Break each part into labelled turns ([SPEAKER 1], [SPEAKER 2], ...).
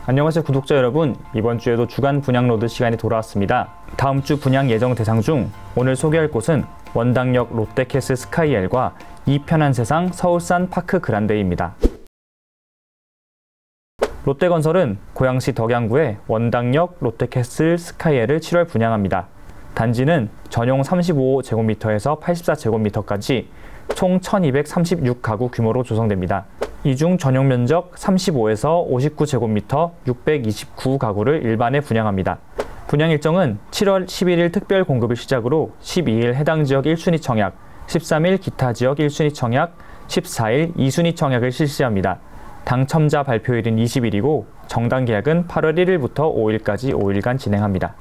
[SPEAKER 1] 안녕하세요 구독자 여러분, 이번 주에도 주간 분양로드 시간이 돌아왔습니다. 다음 주 분양 예정 대상 중 오늘 소개할 곳은 원당역 롯데캐슬 스카이엘과 이편한 세상 서울산 파크 그란데입니다. 롯데건설은 고양시 덕양구에 원당역 롯데캐슬 스카이엘을 7월 분양합니다. 단지는 전용 35제곱미터에서 84제곱미터까지 총 1236가구 규모로 조성됩니다. 이 중 전용 면적 35에서 59제곱미터 629가구를 일반에 분양합니다. 분양 일정은 7월 11일 특별 공급을 시작으로 12일 해당 지역 1순위 청약, 13일 기타 지역 1순위 청약, 14일 2순위 청약을 실시합니다. 당첨자 발표일은 20일이고 정당 계약은 8월 1일부터 5일까지 5일간 진행합니다.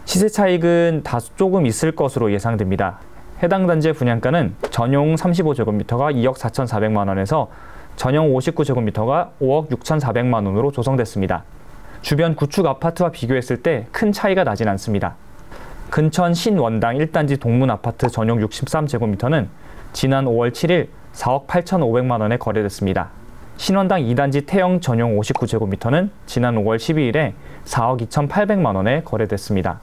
[SPEAKER 1] 시세 차익은 다소 조금 있을 것으로 예상됩니다. 해당 단지의 분양가는 전용 35제곱미터가 2억 4,400만 원에서 전용 59제곱미터가 5억 6,400만 원으로 조성됐습니다. 주변 구축 아파트와 비교했을 때 큰 차이가 나진 않습니다. 근천 신원당 1단지 동문 아파트 전용 63제곱미터는 지난 5월 7일 4억 8,500만 원에 거래됐습니다. 신원당 2단지 태영 전용 59제곱미터는 지난 5월 12일에 4억 2,800만 원에 거래됐습니다.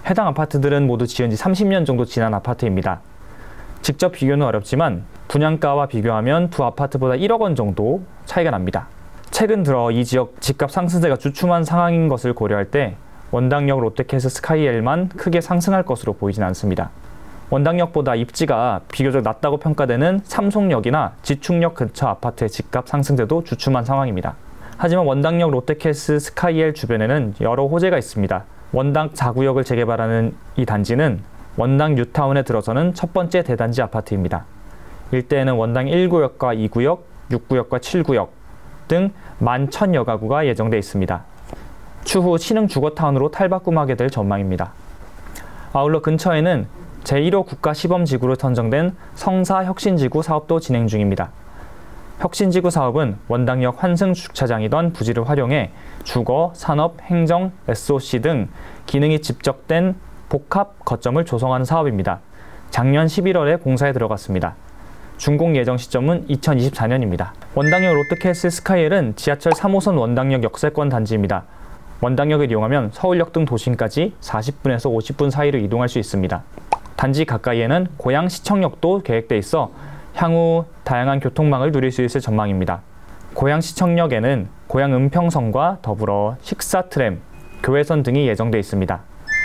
[SPEAKER 1] 해당 아파트들은 모두 지은 지 30년 정도 지난 아파트입니다. 직접 비교는 어렵지만 분양가와 비교하면 두 아파트보다 1억 원 정도 차이가 납니다. 최근 들어 이 지역 집값 상승세가 주춤한 상황인 것을 고려할 때 원당역 롯데캐슬 스카이엘만 크게 상승할 것으로 보이진 않습니다. 원당역보다 입지가 비교적 낮다고 평가되는 삼송역이나 지축역 근처 아파트의 집값 상승세도 주춤한 상황입니다. 하지만 원당역 롯데캐슬 스카이엘 주변에는 여러 호재가 있습니다. 원당 4구역을 재개발하는 이 단지는 원당 뉴타운에 들어서는 첫 번째 대단지 아파트입니다. 일대에는 원당 1구역과 2구역, 6구역과 7구역 등 11,000여 가구가 예정돼 있습니다. 추후 신흥 주거타운으로 탈바꿈하게 될 전망입니다. 아울러 근처에는 제1호 국가시범지구로 선정된 성사혁신지구 사업도 진행 중입니다. 혁신지구 사업은 원당역 환승주차장이던 부지를 활용해 주거, 산업, 행정, SOC 등 기능이 집적된 복합 거점을 조성하는 사업입니다. 작년 11월에 공사에 들어갔습니다. 준공 예정 시점은 2024년입니다. 원당역 롯데캐슬 스카이엘은 지하철 3호선 원당역 역세권 단지입니다. 원당역을 이용하면 서울역 등 도심까지 40분에서 50분 사이로 이동할 수 있습니다. 단지 가까이에는 고양시청역도 계획돼 있어 향후 다양한 교통망을 누릴 수 있을 전망입니다. 고양시청역에는 고양은평선과 더불어 식사트램, 교외선 등이 예정돼 있습니다.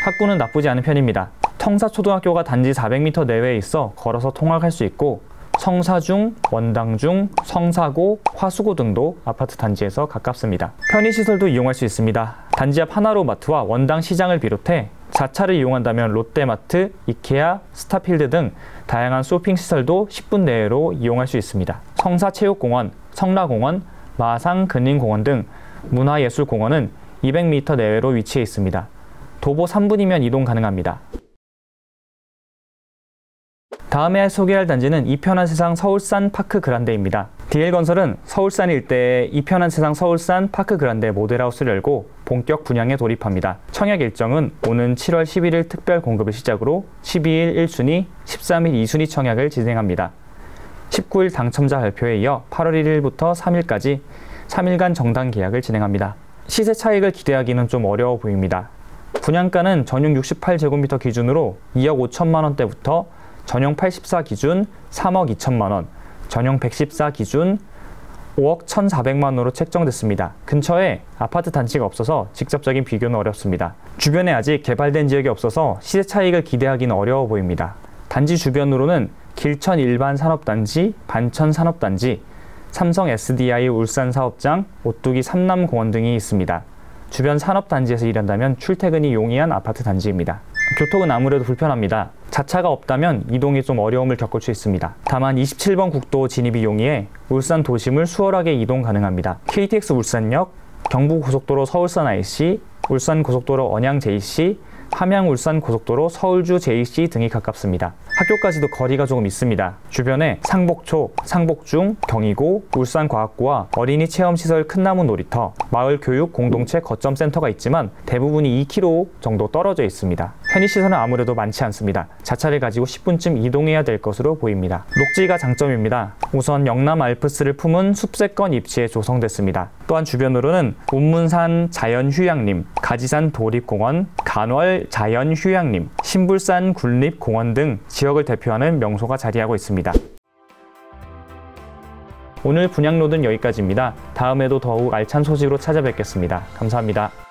[SPEAKER 1] 학구는 나쁘지 않은 편입니다. 성사초등학교가 단지 400m 내외에 있어 걸어서 통학할 수 있고 성사중, 원당중, 성사고, 화수고 등도 아파트 단지에서 가깝습니다. 편의시설도 이용할 수 있습니다. 단지 앞 하나로마트와 원당 시장을 비롯해 자차를 이용한다면 롯데마트, 이케아, 스타필드 등 다양한 쇼핑시설도 10분 내로 이용할 수 있습니다. 성사체육공원, 성라공원, 마상 근린공원 등 문화예술공원은 200m 내외로 위치해 있습니다. 도보 3분이면 이동 가능합니다. 다음에 소개할 단지는 이편한 세상 서울산 파크 그란데입니다. DL건설은 서울산 일대에 이편한 세상 서울산 파크 그란데 모델하우스를 열고 본격 분양에 돌입합니다. 청약 일정은 오는 7월 11일 특별 공급을 시작으로 12일 1순위, 13일 2순위 청약을 진행합니다. 19일 당첨자 발표에 이어 8월 1일부터 3일까지 3일간 정당 계약을 진행합니다. 시세 차익을 기대하기는 좀 어려워 보입니다. 분양가는 전용 68제곱미터 기준으로 2억 5천만 원대부터 전용 84 기준 3억 2천만 원, 전용 114 기준 5억 1,400만 원으로 책정됐습니다. 근처에 아파트 단지가 없어서 직접적인 비교는 어렵습니다. 주변에 아직 개발된 지역이 없어서 시세 차익을 기대하기는 어려워 보입니다. 단지 주변으로는 길천 일반 산업단지, 반천 산업단지, 삼성 SDI 울산 사업장, 오뚜기 삼남공원 등이 있습니다. 주변 산업단지에서 일한다면 출퇴근이 용이한 아파트 단지입니다. 교통은 아무래도 불편합니다. 자차가 없다면 이동이 좀 어려움을 겪을 수 있습니다. 다만 27번 국도 진입이 용이해 울산 도심을 수월하게 이동 가능합니다. KTX 울산역, 경부고속도로 서울산 IC, 울산고속도로 언양 JC, 함양 울산고속도로 서울주 JC 등이 가깝습니다. 학교까지도 거리가 조금 있습니다. 주변에 상복초, 상복중, 경희고, 울산과학고와 어린이 체험시설 큰나무 놀이터, 마을교육 공동체 거점센터가 있지만 대부분이 2km 정도 떨어져 있습니다. 편의시설은 아무래도 많지 않습니다. 자차를 가지고 10분쯤 이동해야 될 것으로 보입니다. 녹지가 장점입니다. 우선 영남 알프스를 품은 숲세권 입지에 조성됐습니다. 또한 주변으로는 운문산 자연휴양림, 가지산 도립공원, 간월 자연휴양림, 신불산 군립공원 등 지역을 대표하는 명소가 자리하고 있습니다. 오늘 분양로드는 여기까지입니다. 다음에도 더욱 알찬 소식으로 찾아뵙겠습니다. 감사합니다.